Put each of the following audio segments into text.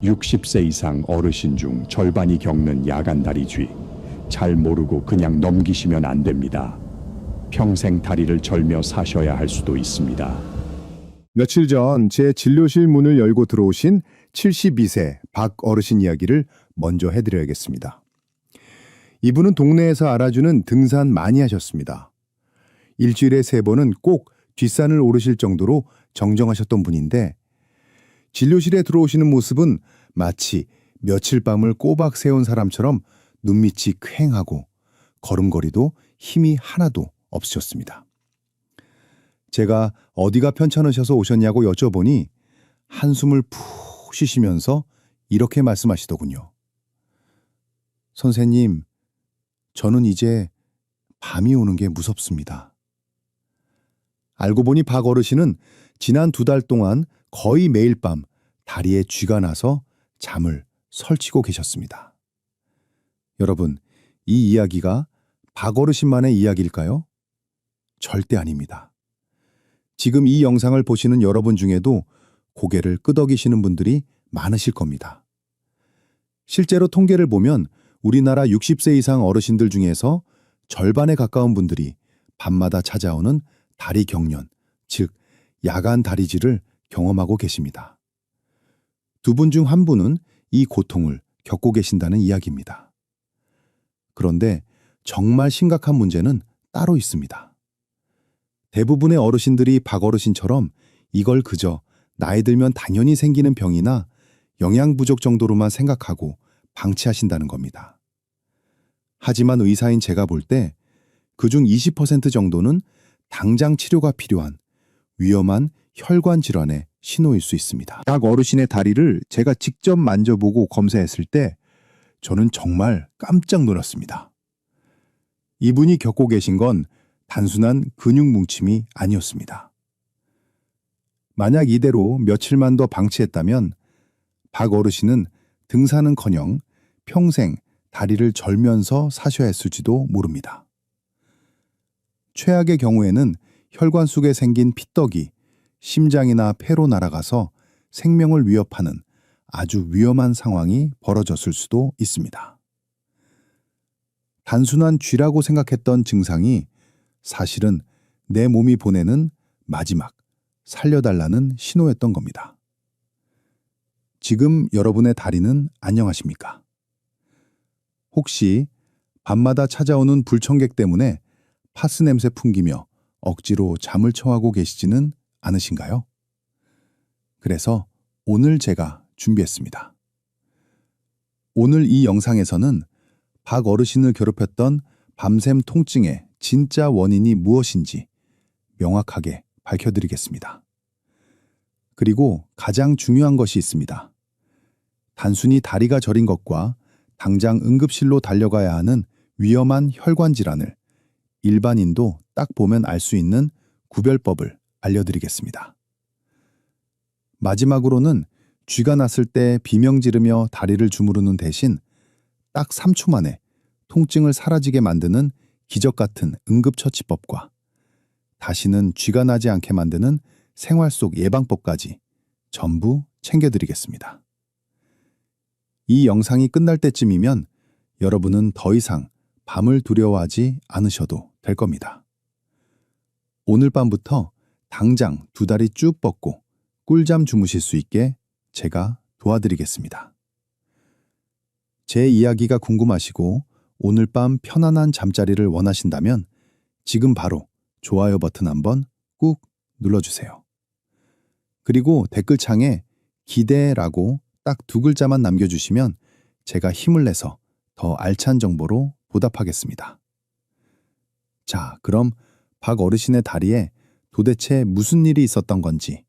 60세 이상 어르신 중 절반이 겪는 야간 다리쥐. 잘 모르고 그냥 넘기시면 안 됩니다. 평생 다리를 절며 사셔야 할 수도 있습니다. 며칠 전 제 진료실 문을 열고 들어오신 72세 박 어르신 이야기를 먼저 해드려야겠습니다. 이분은 동네에서 알아주는 등산 많이 하셨습니다. 일주일에 3번은 꼭 뒷산을 오르실 정도로 정정하셨던 분인데 진료실에 들어오시는 모습은 마치 며칠 밤을 꼬박 세운 사람처럼 눈밑이 퀭하고 걸음걸이도 힘이 하나도 없으셨습니다. 제가 어디가 편찮으셔서 오셨냐고 여쭤보니 한숨을 푹 쉬시면서 이렇게 말씀하시더군요. 선생님, 저는 이제 밤이 오는 게 무섭습니다. 알고 보니 박 어르신은 지난 2달 동안 거의 매일 밤 다리에 쥐가 나서 잠을 설치고 계셨습니다. 여러분, 이 이야기가 박 어르신만의 이야기일까요? 절대 아닙니다. 지금 이 영상을 보시는 여러분 중에도 고개를 끄덕이시는 분들이 많으실 겁니다. 실제로 통계를 보면 우리나라 60세 이상 어르신들 중에서 절반에 가까운 분들이 밤마다 찾아오는 다리 경련, 즉 야간 다리쥐를 경험하고 계십니다. 2분 중 1분은 이 고통을 겪고 계신다는 이야기입니다. 그런데 정말 심각한 문제는 따로 있습니다. 대부분의 어르신들이 박 어르신처럼 이걸 그저 나이 들면 당연히 생기는 병이나 영양 부족 정도로만 생각하고 방치하신다는 겁니다. 하지만 의사인 제가 볼 때 그중 20% 정도는 당장 치료가 필요한 위험한 혈관 질환의 신호일 수 있습니다. 박 어르신의 다리를 제가 직접 만져보고 검사했을 때 저는 정말 깜짝 놀랐습니다. 이분이 겪고 계신 건 단순한 근육 뭉침이 아니었습니다. 만약 이대로 며칠만 더 방치했다면 박 어르신은 등산은커녕 평생 다리를 절면서 사셔야 했을지도 모릅니다. 최악의 경우에는 혈관 속에 생긴 피떡이 심장이나 폐로 날아가서 생명을 위협하는 아주 위험한 상황이 벌어졌을 수도 있습니다. 단순한 쥐라고 생각했던 증상이 사실은 내 몸이 보내는 마지막 살려달라는 신호였던 겁니다. 지금 여러분의 다리는 안녕하십니까? 혹시 밤마다 찾아오는 불청객 때문에 파스 냄새 풍기며 억지로 잠을 청하고 계시지는 않으신가요? 그래서 오늘 제가 준비했습니다. 오늘 이 영상에서는 박 어르신을 괴롭혔던 밤샘 통증의 진짜 원인이 무엇인지 명확하게 밝혀드리겠습니다. 그리고 가장 중요한 것이 있습니다. 단순히 다리가 저린 것과 당장 응급실로 달려가야 하는 위험한 혈관 질환을 일반인도 딱 보면 알 수 있는 구별법을 알려드리겠습니다. 마지막으로는 쥐가 났을 때 비명 지르며 다리를 주무르는 대신 딱 3초 만에 통증을 사라지게 만드는 기적 같은 응급처치법과 다시는 쥐가 나지 않게 만드는 생활 속 예방법까지 전부 챙겨드리겠습니다. 이 영상이 끝날 때쯤이면 여러분은 더 이상 밤을 두려워하지 않으셔도 될 겁니다. 오늘 밤부터 당장 2다리 쭉 뻗고 꿀잠 주무실 수 있게 제가 도와드리겠습니다. 제 이야기가 궁금하시고 오늘 밤 편안한 잠자리를 원하신다면 지금 바로 좋아요 버튼 한번 꾹 눌러주세요. 그리고 댓글창에 기대라고 딱 2글자만 남겨주시면 제가 힘을 내서 더 알찬 정보로 보답하겠습니다. 자, 그럼 박 어르신의 다리에 도대체 무슨 일이 있었던 건지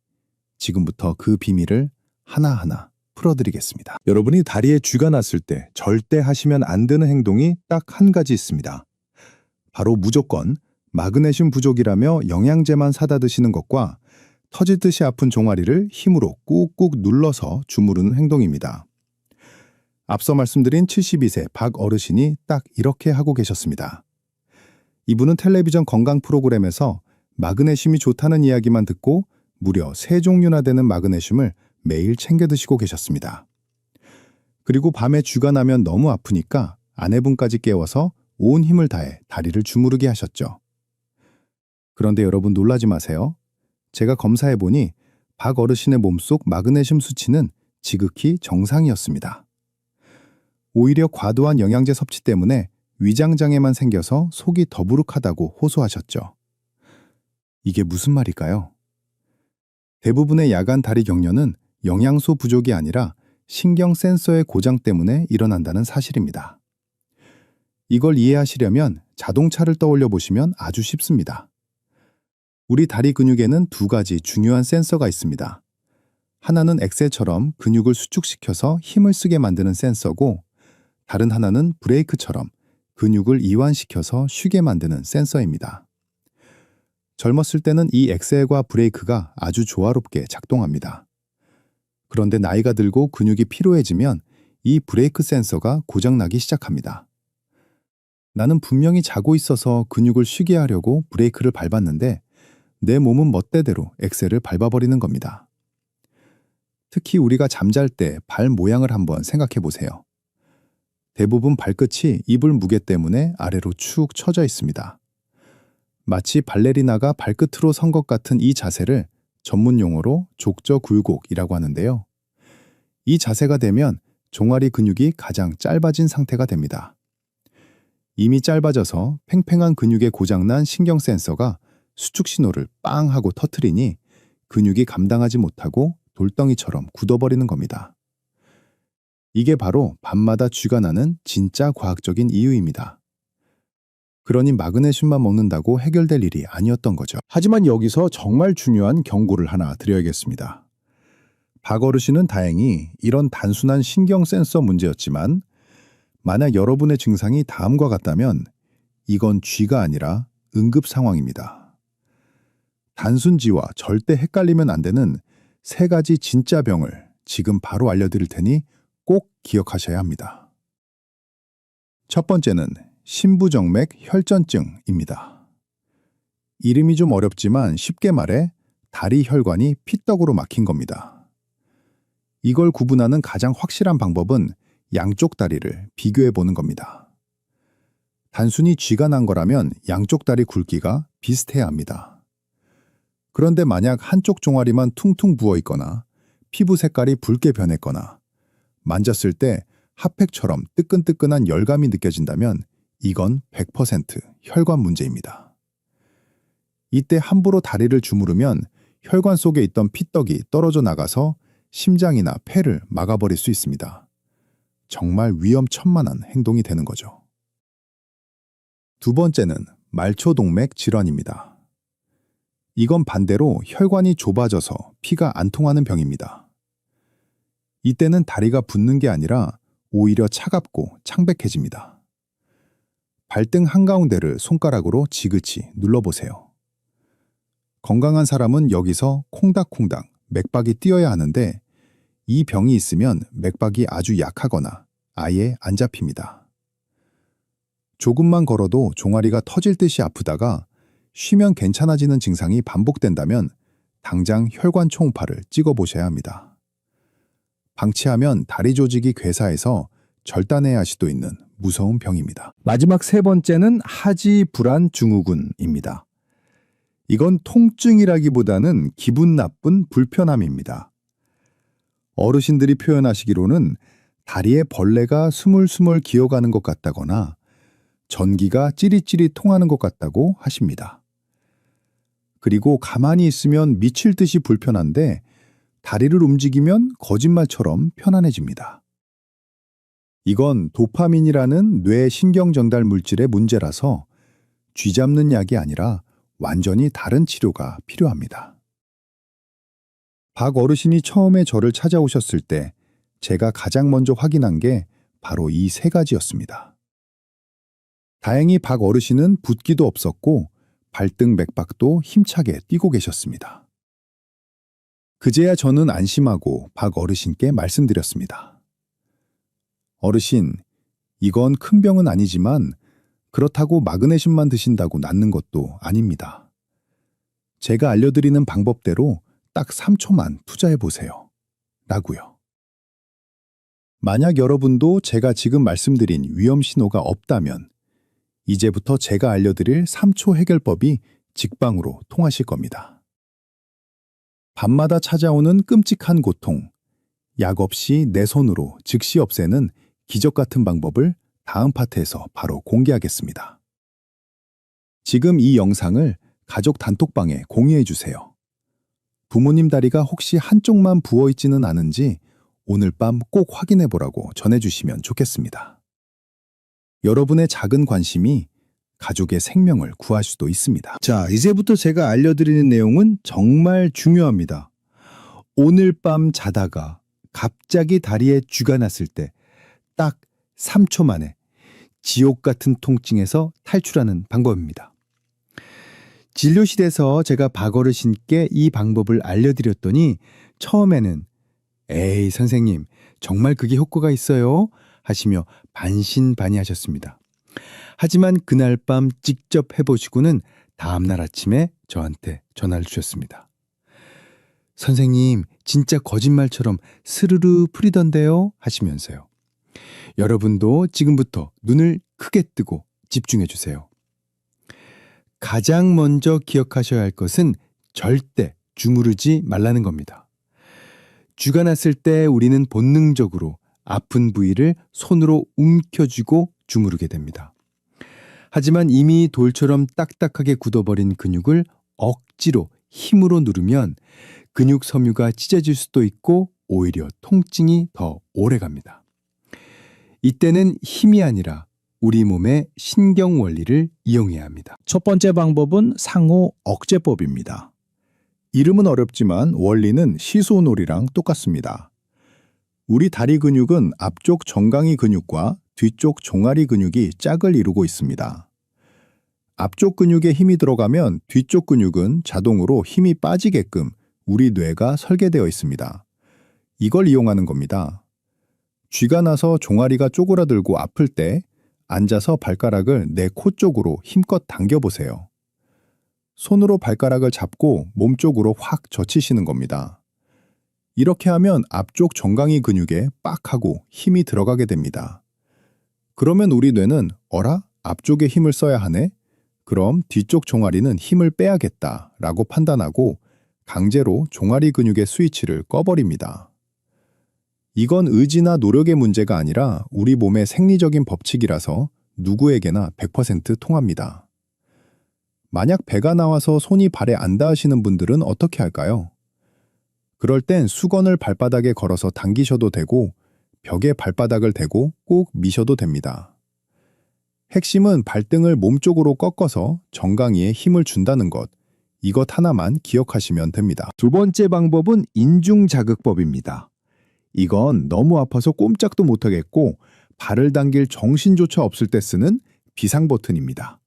지금부터 그 비밀을 하나하나 풀어드리겠습니다. 여러분이 다리에 쥐가 났을 때 절대 하시면 안 되는 행동이 딱 한 가지 있습니다. 바로 무조건 마그네슘 부족이라며 영양제만 사다 드시는 것과 터지듯이 아픈 종아리를 힘으로 꾹꾹 눌러서 주무르는 행동입니다. 앞서 말씀드린 72세 박 어르신이 딱 이렇게 하고 계셨습니다. 이분은 텔레비전 건강 프로그램에서 마그네슘이 좋다는 이야기만 듣고 무려 3종류나 되는 마그네슘을 매일 챙겨 드시고 계셨습니다. 그리고 밤에 쥐가 나면 너무 아프니까 아내분까지 깨워서 온 힘을 다해 다리를 주무르게 하셨죠. 그런데 여러분 놀라지 마세요. 제가 검사해보니 박 어르신의 몸속 마그네슘 수치는 지극히 정상이었습니다. 오히려 과도한 영양제 섭취 때문에 위장장애만 생겨서 속이 더부룩하다고 호소하셨죠. 이게 무슨 말일까요? 대부분의 야간 다리 경련은 영양소 부족이 아니라 신경 센서의 고장 때문에 일어난다는 사실입니다. 이걸 이해하시려면 자동차를 떠올려 보시면 아주 쉽습니다. 우리 다리 근육에는 두 가지 중요한 센서가 있습니다. 하나는 엑셀처럼 근육을 수축시켜서 힘을 쓰게 만드는 센서고, 다른 하나는 브레이크처럼 근육을 이완시켜서 쉬게 만드는 센서입니다. 젊었을 때는 이 엑셀과 브레이크가 아주 조화롭게 작동합니다. 그런데 나이가 들고 근육이 피로해지면 이 브레이크 센서가 고장나기 시작합니다. 나는 분명히 자고 있어서 근육을 쉬게 하려고 브레이크를 밟았는데 내 몸은 멋대대로 엑셀을 밟아버리는 겁니다. 특히 우리가 잠잘 때 발 모양을 한번 생각해 보세요. 대부분 발끝이 이불 무게 때문에 아래로 축 처져 있습니다. 마치 발레리나가 발끝으로 선 것 같은 이 자세를 전문 용어로 족저굴곡이라고 하는데요. 이 자세가 되면 종아리 근육이 가장 짧아진 상태가 됩니다. 이미 짧아져서 팽팽한 근육에 고장난 신경 센서가 수축 신호를 빵 하고 터트리니 근육이 감당하지 못하고 돌덩이처럼 굳어버리는 겁니다. 이게 바로 밤마다 쥐가 나는 진짜 과학적인 이유입니다. 그러니 마그네슘만 먹는다고 해결될 일이 아니었던 거죠. 하지만 여기서 정말 중요한 경고를 하나 드려야겠습니다. 박 어르신은 다행히 이런 단순한 신경 센서 문제였지만 만약 여러분의 증상이 다음과 같다면 이건 쥐가 아니라 응급 상황입니다. 단순쥐와 절대 헷갈리면 안 되는 세 가지 진짜 병을 지금 바로 알려드릴 테니 꼭 기억하셔야 합니다. 첫 번째는 심부정맥 혈전증입니다. 이름이 좀 어렵지만 쉽게 말해 다리 혈관이 피떡으로 막힌 겁니다. 이걸 구분하는 가장 확실한 방법은 양쪽 다리를 비교해 보는 겁니다. 단순히 쥐가 난 거라면 양쪽 다리 굵기가 비슷해야 합니다. 그런데 만약 한쪽 종아리만 퉁퉁 부어 있거나 피부 색깔이 붉게 변했거나 만졌을 때 핫팩처럼 뜨끈뜨끈한 열감이 느껴진다면 이건 100% 혈관 문제입니다. 이때 함부로 다리를 주무르면 혈관 속에 있던 피떡이 떨어져 나가서 심장이나 폐를 막아버릴 수 있습니다. 정말 위험천만한 행동이 되는 거죠. 두 번째는 말초동맥 질환입니다. 이건 반대로 혈관이 좁아져서 피가 안 통하는 병입니다. 이때는 다리가 붓는 게 아니라 오히려 차갑고 창백해집니다. 발등 한가운데를 손가락으로 지그치 눌러보세요. 건강한 사람은 여기서 콩닥콩닥 맥박이 뛰어야 하는데 이 병이 있으면 맥박이 아주 약하거나 아예 안 잡힙니다. 조금만 걸어도 종아리가 터질 듯이 아프다가 쉬면 괜찮아지는 증상이 반복된다면 당장 혈관 초음파를 찍어보셔야 합니다. 방치하면 다리 조직이 괴사해서 절단해야 할 수도 있는 무서운 병입니다. 마지막 세 번째는 하지 불안 증후군입니다. 이건 통증이라기보다는 기분 나쁜 불편함입니다. 어르신들이 표현하시기로는 다리에 벌레가 스물스물 기어가는 것 같다거나 전기가 찌릿찌릿 통하는 것 같다고 하십니다. 그리고 가만히 있으면 미칠 듯이 불편한데 다리를 움직이면 거짓말처럼 편안해집니다. 이건 도파민이라는 뇌 신경 전달 물질의 문제라서 쥐 잡는 약이 아니라 완전히 다른 치료가 필요합니다. 박 어르신이 처음에 저를 찾아오셨을 때 제가 가장 먼저 확인한 게 바로 이 세 가지였습니다. 다행히 박 어르신은 붓기도 없었고 발등 맥박도 힘차게 뛰고 계셨습니다. 그제야 저는 안심하고 박 어르신께 말씀드렸습니다. 어르신, 이건 큰 병은 아니지만 그렇다고 마그네슘만 드신다고 낫는 것도 아닙니다. 제가 알려드리는 방법대로 딱 3초만 투자해 보세요. 라고요. 만약 여러분도 제가 지금 말씀드린 위험 신호가 없다면 이제부터 제가 알려드릴 3초 해결법이 직방으로 통하실 겁니다. 밤마다 찾아오는 끔찍한 고통, 약 없이 내 손으로 즉시 없애는 기적 같은 방법을 다음 파트에서 바로 공개하겠습니다. 지금 이 영상을 가족 단톡방에 공유해 주세요. 부모님 다리가 혹시 한쪽만 부어 있지는 않은지 오늘 밤 꼭 확인해 보라고 전해주시면 좋겠습니다. 여러분의 작은 관심이 가족의 생명을 구할 수도 있습니다. 자, 이제부터 제가 알려드리는 내용은 정말 중요합니다. 오늘 밤 자다가 갑자기 다리에 쥐가 났을 때 딱 3초 만에 지옥 같은 통증에서 탈출하는 방법입니다. 진료실에서 제가 박어르신께 이 방법을 알려드렸더니 처음에는 에이 선생님 정말 그게 효과가 있어요? 하시며 반신반의하셨습니다. 하지만 그날 밤 직접 해보시고는 다음날 아침에 저한테 전화를 주셨습니다. 선생님 진짜 거짓말처럼 스르르 풀리던데요? 하시면서요. 여러분도 지금부터 눈을 크게 뜨고 집중해 주세요. 가장 먼저 기억하셔야 할 것은 절대 주무르지 말라는 겁니다. 쥐가 났을 때 우리는 본능적으로 아픈 부위를 손으로 움켜쥐고 주무르게 됩니다. 하지만 이미 돌처럼 딱딱하게 굳어버린 근육을 억지로 힘으로 누르면 근육 섬유가 찢어질 수도 있고 오히려 통증이 더 오래 갑니다. 이때는 힘이 아니라 우리 몸의 신경 원리를 이용해야 합니다. 첫 번째 방법은 상호 억제법입니다. 이름은 어렵지만 원리는 시소놀이랑 똑같습니다. 우리 다리 근육은 앞쪽 정강이 근육과 뒤쪽 종아리 근육이 짝을 이루고 있습니다. 앞쪽 근육에 힘이 들어가면 뒤쪽 근육은 자동으로 힘이 빠지게끔 우리 뇌가 설계되어 있습니다. 이걸 이용하는 겁니다. 쥐가 나서 종아리가 쪼그라들고 아플 때 앉아서 발가락을 내 코 쪽으로 힘껏 당겨보세요. 손으로 발가락을 잡고 몸 쪽으로 확 젖히시는 겁니다. 이렇게 하면 앞쪽 정강이 근육에 빡 하고 힘이 들어가게 됩니다. 그러면 우리 뇌는 어라? 앞쪽에 힘을 써야 하네? 그럼 뒤쪽 종아리는 힘을 빼야겠다 라고 판단하고 강제로 종아리 근육의 스위치를 꺼버립니다. 이건 의지나 노력의 문제가 아니라 우리 몸의 생리적인 법칙이라서 누구에게나 100% 통합니다. 만약 배가 나와서 손이 발에 안 닿으시는 분들은 어떻게 할까요? 그럴 땐 수건을 발바닥에 걸어서 당기셔도 되고 벽에 발바닥을 대고 꼭 미셔도 됩니다. 핵심은 발등을 몸쪽으로 꺾어서 정강이에 힘을 준다는 것, 이것 하나만 기억하시면 됩니다. 두 번째 방법은 인중자극법입니다. 이건 너무 아파서 꼼짝도 못하겠고 발을 당길 정신조차 없을 때 쓰는 비상버튼입니다.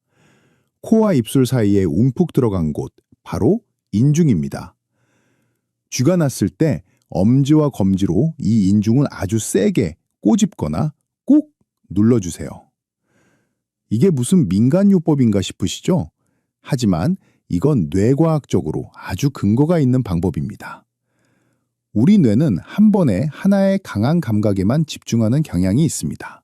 코와 입술 사이에 움푹 들어간 곳, 바로 인중입니다. 쥐가 났을 때 엄지와 검지로 이 인중을 아주 세게 꼬집거나 꼭 눌러주세요. 이게 무슨 민간요법인가 싶으시죠? 하지만 이건 뇌과학적으로 아주 근거가 있는 방법입니다. 우리 뇌는 한 번에 하나의 강한 감각에만 집중하는 경향이 있습니다.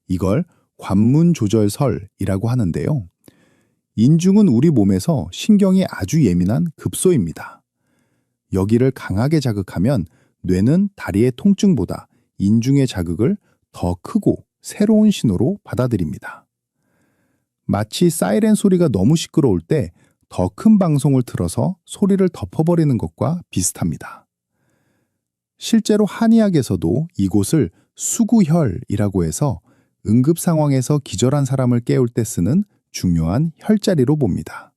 이걸 관문조절설이라고 하는데요. 인중은 우리 몸에서 신경이 아주 예민한 급소입니다. 여기를 강하게 자극하면 뇌는 다리의 통증보다 인중의 자극을 더 크고 새로운 신호로 받아들입니다. 마치 사이렌 소리가 너무 시끄러울 때 더 큰 방송을 틀어서 소리를 덮어버리는 것과 비슷합니다. 실제로 한의학에서도 이곳을 수구혈이라고 해서 응급 상황에서 기절한 사람을 깨울 때 쓰는 중요한 혈자리로 봅니다.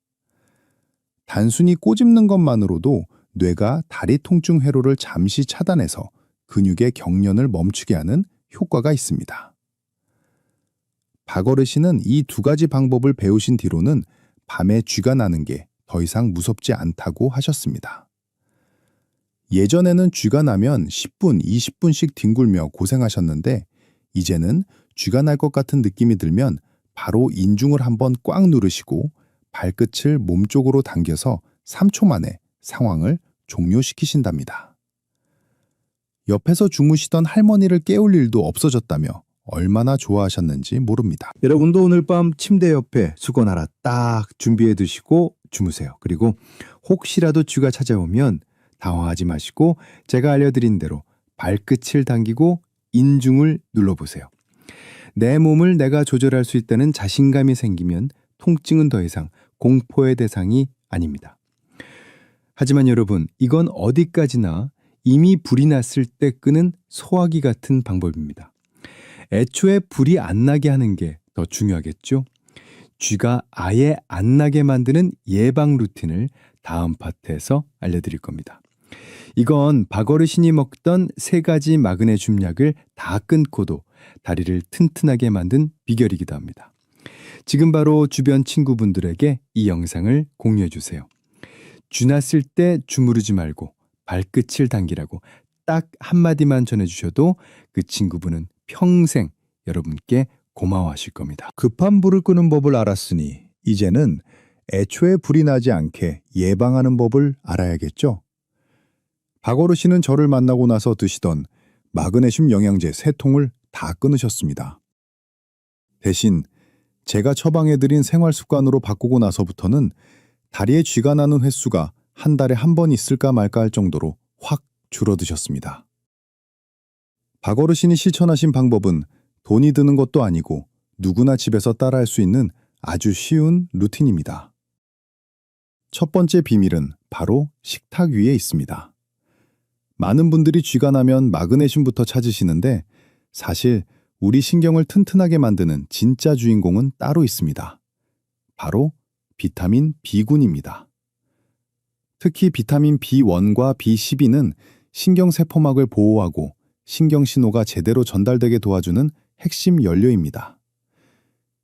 단순히 꼬집는 것만으로도 뇌가 다리 통증 회로를 잠시 차단해서 근육의 경련을 멈추게 하는 효과가 있습니다. 박어르신은 이 두 가지 방법을 배우신 뒤로는 밤에 쥐가 나는 게 더 이상 무섭지 않다고 하셨습니다. 예전에는 쥐가 나면 10분, 20분씩 뒹굴며 고생하셨는데 이제는 쥐가 날 것 같은 느낌이 들면 바로 인중을 한번 꽉 누르시고 발끝을 몸쪽으로 당겨서 3초 만에 상황을 종료시키신답니다. 옆에서 주무시던 할머니를 깨울 일도 없어졌다며 얼마나 좋아하셨는지 모릅니다. 여러분도 오늘 밤 침대 옆에 수건 하나 딱 준비해 두시고 주무세요. 그리고 혹시라도 쥐가 찾아오면 당황하지 마시고 제가 알려드린 대로 발끝을 당기고 인중을 눌러보세요. 내 몸을 내가 조절할 수 있다는 자신감이 생기면 통증은 더 이상 공포의 대상이 아닙니다. 하지만 여러분, 이건 어디까지나 이미 불이 났을 때 끄는 소화기 같은 방법입니다. 애초에 불이 안 나게 하는 게 더 중요하겠죠? 쥐가 아예 안 나게 만드는 예방 루틴을 다음 파트에서 알려드릴 겁니다. 이건 박어르신이 먹던 3가지 마그네슘 약을 다 끊고도 다리를 튼튼하게 만든 비결이기도 합니다. 지금 바로 주변 친구분들에게 이 영상을 공유해 주세요. 쥐 났을 때 주무르지 말고 발끝을 당기라고 딱 한마디만 전해주셔도 그 친구분은 평생 여러분께 고마워하실 겁니다. 급한 불을 끄는 법을 알았으니 이제는 애초에 불이 나지 않게 예방하는 법을 알아야겠죠? 박어르신은 저를 만나고 나서 드시던 마그네슘 영양제 3통을 다 끊으셨습니다. 대신 제가 처방해드린 생활 습관으로 바꾸고 나서부터는 다리에 쥐가 나는 횟수가 한 달에 한 번 있을까 말까 할 정도로 확 줄어드셨습니다. 박어르신이 실천하신 방법은 돈이 드는 것도 아니고 누구나 집에서 따라할 수 있는 아주 쉬운 루틴입니다. 첫 번째 비밀은 바로 식탁 위에 있습니다. 많은 분들이 쥐가 나면 마그네슘부터 찾으시는데 사실 우리 신경을 튼튼하게 만드는 진짜 주인공은 따로 있습니다. 바로 비타민 B군입니다. 특히 비타민 B1과 B12는 신경세포막을 보호하고 신경신호가 제대로 전달되게 도와주는 핵심 연료입니다.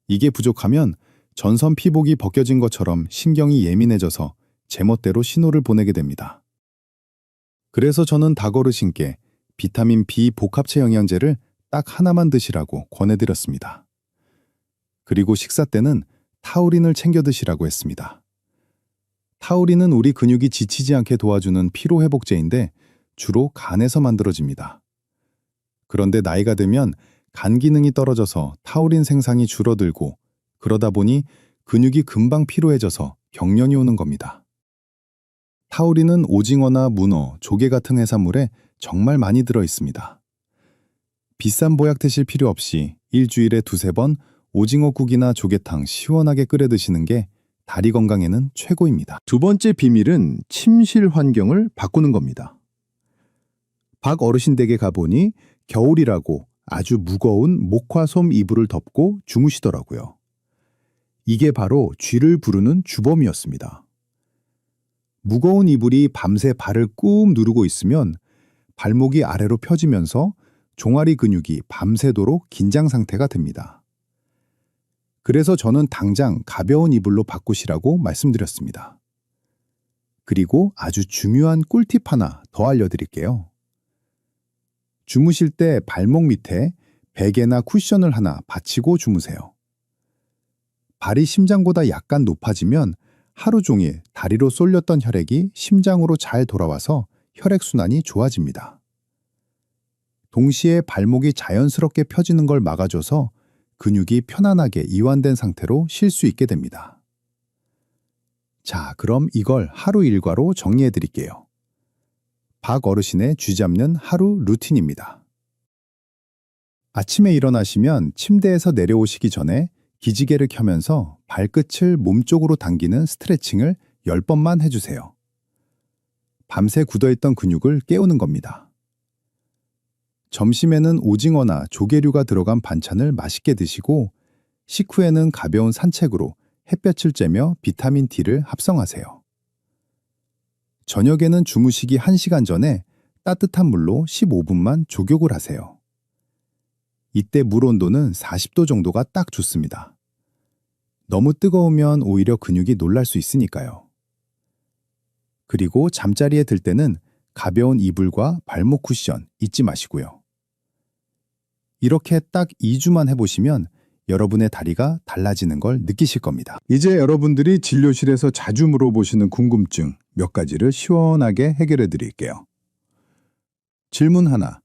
이게 부족하면 전선 피복이 벗겨진 것처럼 신경이 예민해져서 제멋대로 신호를 보내게 됩니다. 그래서 저는 닭어르신께 비타민 B 복합체 영양제를 딱 하나만 드시라고 권해드렸습니다. 그리고 식사 때는 타우린을 챙겨 드시라고 했습니다. 타우린은 우리 근육이 지치지 않게 도와주는 피로회복제인데 주로 간에서 만들어집니다. 그런데 나이가 들면 간 기능이 떨어져서 타우린 생산이 줄어들고 그러다 보니 근육이 금방 피로해져서 경련이 오는 겁니다. 타우린은 오징어나 문어, 조개 같은 해산물에 정말 많이 들어 있습니다. 비싼 보약 드실 필요 없이 일주일에 2-3번 오징어국이나 조개탕 시원하게 끓여 드시는 게 다리 건강에는 최고입니다. 두 번째 비밀은 침실 환경을 바꾸는 겁니다. 박 어르신 댁에 가보니 겨울이라고 아주 무거운 목화솜 이불을 덮고 주무시더라고요. 이게 바로 쥐를 부르는 주범이었습니다. 무거운 이불이 밤새 발을 꾹 누르고 있으면 발목이 아래로 펴지면서 종아리 근육이 밤새도록 긴장 상태가 됩니다. 그래서 저는 당장 가벼운 이불로 바꾸시라고 말씀드렸습니다. 그리고 아주 중요한 꿀팁 하나 더 알려드릴게요. 주무실 때 발목 밑에 베개나 쿠션을 하나 받치고 주무세요. 발이 심장보다 약간 높아지면 하루 종일 다리로 쏠렸던 혈액이 심장으로 잘 돌아와서 혈액순환이 좋아집니다. 동시에 발목이 자연스럽게 펴지는 걸 막아줘서 근육이 편안하게 이완된 상태로 쉴 수 있게 됩니다. 자, 그럼 이걸 하루 일과로 정리해 드릴게요. 박 어르신의 쥐 잡는 하루 루틴입니다. 아침에 일어나시면 침대에서 내려오시기 전에 기지개를 켜면서 발끝을 몸쪽으로 당기는 스트레칭을 10번만 해주세요. 밤새 굳어있던 근육을 깨우는 겁니다. 점심에는 오징어나 조개류가 들어간 반찬을 맛있게 드시고 식후에는 가벼운 산책으로 햇볕을 쬐며 비타민 D를 합성하세요. 저녁에는 주무시기 1시간 전에 따뜻한 물로 15분만 족욕을 하세요. 이때 물 온도는 40도 정도가 딱 좋습니다. 너무 뜨거우면 오히려 근육이 놀랄 수 있으니까요. 그리고 잠자리에 들 때는 가벼운 이불과 발목 쿠션 잊지 마시고요. 이렇게 딱 2주만 해보시면 여러분의 다리가 달라지는 걸 느끼실 겁니다. 이제 여러분들이 진료실에서 자주 물어보시는 궁금증 몇 가지를 시원하게 해결해 드릴게요. 질문 하나.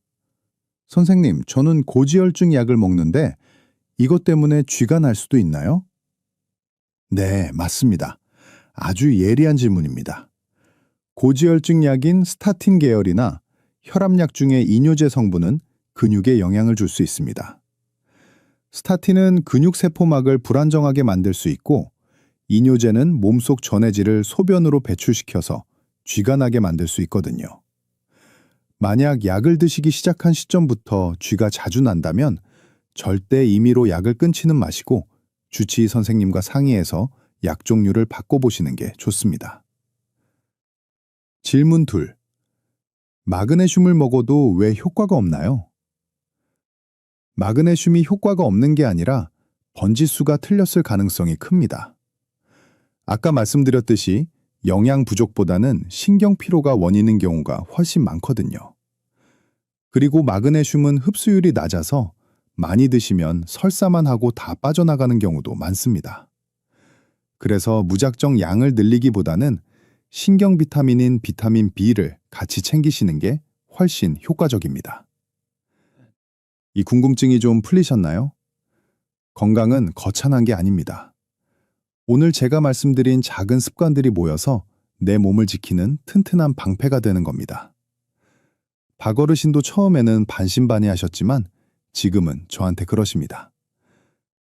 선생님, 저는 고지혈증 약을 먹는데 이것 때문에 쥐가 날 수도 있나요? 네, 맞습니다. 아주 예리한 질문입니다. 고지혈증 약인 스타틴 계열이나 혈압약 중의 이뇨제 성분은 근육에 영향을 줄 수 있습니다. 스타틴은 근육세포막을 불안정하게 만들 수 있고, 이뇨제는 몸속 전해질을 소변으로 배출시켜서 쥐가 나게 만들 수 있거든요. 만약 약을 드시기 시작한 시점부터 쥐가 자주 난다면 절대 임의로 약을 끊지는 마시고 주치의 선생님과 상의해서 약 종류를 바꿔보시는 게 좋습니다. 질문 2. 마그네슘을 먹어도 왜 효과가 없나요? 마그네슘이 효과가 없는 게 아니라 번지수가 틀렸을 가능성이 큽니다. 아까 말씀드렸듯이 영양 부족보다는 신경 피로가 원인인 경우가 훨씬 많거든요. 그리고 마그네슘은 흡수율이 낮아서 많이 드시면 설사만 하고 다 빠져나가는 경우도 많습니다. 그래서 무작정 양을 늘리기보다는 신경 비타민인 비타민 B를 같이 챙기시는 게 훨씬 효과적입니다. 이 궁금증이 좀 풀리셨나요? 건강은 거창한 게 아닙니다. 오늘 제가 말씀드린 작은 습관들이 모여서 내 몸을 지키는 튼튼한 방패가 되는 겁니다. 박어르신도 처음에는 반신반의하셨지만 지금은 저한테 그러십니다.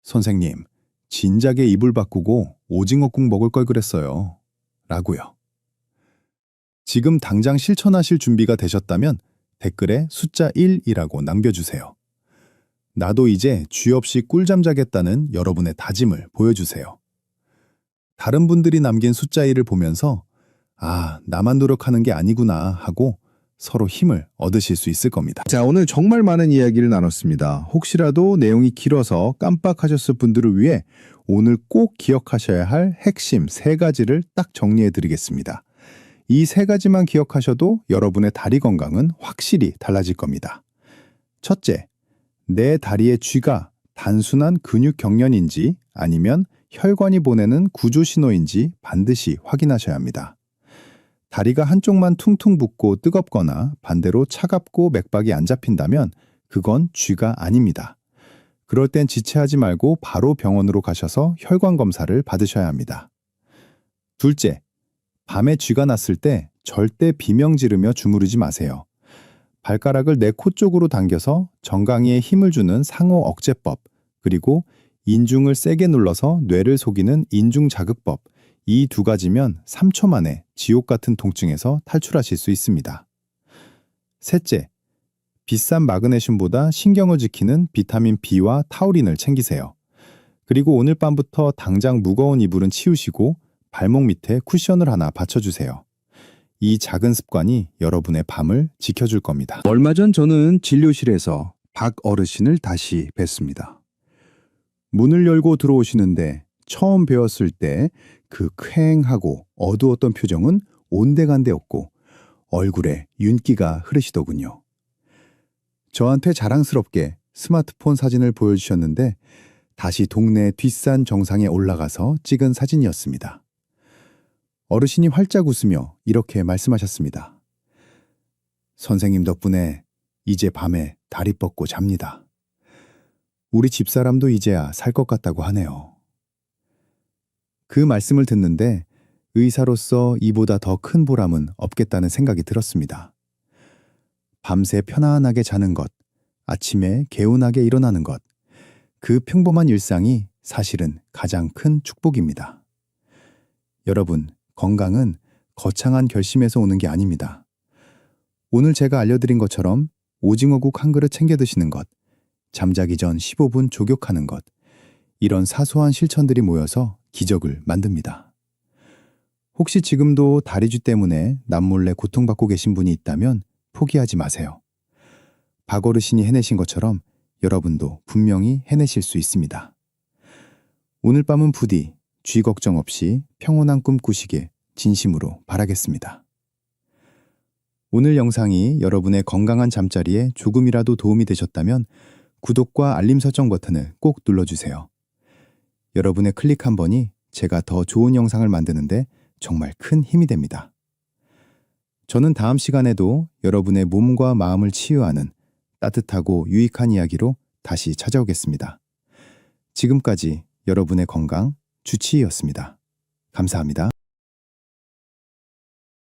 선생님, 진작에 이불 바꾸고 오징어국 먹을 걸 그랬어요. 라고요. 지금 당장 실천하실 준비가 되셨다면 댓글에 숫자 1이라고 남겨주세요. 나도 이제 쥐 없이 꿀잠 자겠다는 여러분의 다짐을 보여주세요. 다른 분들이 남긴 숫자 1을 보면서 아, 나만 노력하는 게 아니구나 하고 서로 힘을 얻으실 수 있을 겁니다. 자, 오늘 정말 많은 이야기를 나눴습니다. 혹시라도 내용이 길어서 깜빡하셨을 분들을 위해 오늘 꼭 기억하셔야 할 핵심 3가지를 딱 정리해 드리겠습니다. 이 3가지만 기억하셔도 여러분의 다리 건강은 확실히 달라질 겁니다. 첫째, 내 다리의 쥐가 단순한 근육 경련인지 아니면 혈관이 보내는 구조 신호인지 반드시 확인하셔야 합니다. 다리가 한쪽만 퉁퉁 붓고 뜨겁거나 반대로 차갑고 맥박이 안 잡힌다면 그건 쥐가 아닙니다. 그럴 땐 지체하지 말고 바로 병원으로 가셔서 혈관 검사를 받으셔야 합니다. 둘째, 밤에 쥐가 났을 때 절대 비명 지르며 주무르지 마세요. 발가락을 내 코 쪽으로 당겨서 정강이에 힘을 주는 상호 억제법, 그리고 인중을 세게 눌러서 뇌를 속이는 인중 자극법, 이 2가지면 3초 만에 지옥 같은 통증에서 탈출하실 수 있습니다. 셋째, 비싼 마그네슘보다 신경을 지키는 비타민 B와 타우린을 챙기세요. 그리고 오늘 밤부터 당장 무거운 이불은 치우시고 발목 밑에 쿠션을 하나 받쳐주세요. 이 작은 습관이 여러분의 밤을 지켜줄 겁니다. 얼마 전 저는 진료실에서 박 어르신을 다시 뵀습니다. 문을 열고 들어오시는데 처음 뵈었을 때 그 쾌행하고 어두웠던 표정은 온데간데 없고 얼굴에 윤기가 흐르시더군요. 저한테 자랑스럽게 스마트폰 사진을 보여주셨는데 다시 동네 뒷산 정상에 올라가서 찍은 사진이었습니다. 어르신이 활짝 웃으며 이렇게 말씀하셨습니다. 선생님 덕분에 이제 밤에 다리 뻗고 잡니다. 우리 집사람도 이제야 살 것 같다고 하네요. 그 말씀을 듣는데 의사로서 이보다 더 큰 보람은 없겠다는 생각이 들었습니다. 밤새 편안하게 자는 것, 아침에 개운하게 일어나는 것, 그 평범한 일상이 사실은 가장 큰 축복입니다. 여러분, 건강은 거창한 결심에서 오는 게 아닙니다. 오늘 제가 알려드린 것처럼 오징어국 한 그릇 챙겨 드시는 것, 잠자기 전 15분 족욕하는 것, 이런 사소한 실천들이 모여서 기적을 만듭니다. 혹시 지금도 다리쥐 때문에 남몰래 고통받고 계신 분이 있다면 포기하지 마세요. 박어르신이 해내신 것처럼 여러분도 분명히 해내실 수 있습니다. 오늘 밤은 부디 쥐 걱정 없이 평온한 꿈 꾸시길 진심으로 바라겠습니다. 오늘 영상이 여러분의 건강한 잠자리에 조금이라도 도움이 되셨다면 구독과 알림 설정 버튼을 꼭 눌러주세요. 여러분의 클릭 한 번이 제가 더 좋은 영상을 만드는데 정말 큰 힘이 됩니다. 저는 다음 시간에도 여러분의 몸과 마음을 치유하는 따뜻하고 유익한 이야기로 다시 찾아오겠습니다. 지금까지 여러분의 건강 주치의였습니다. 감사합니다.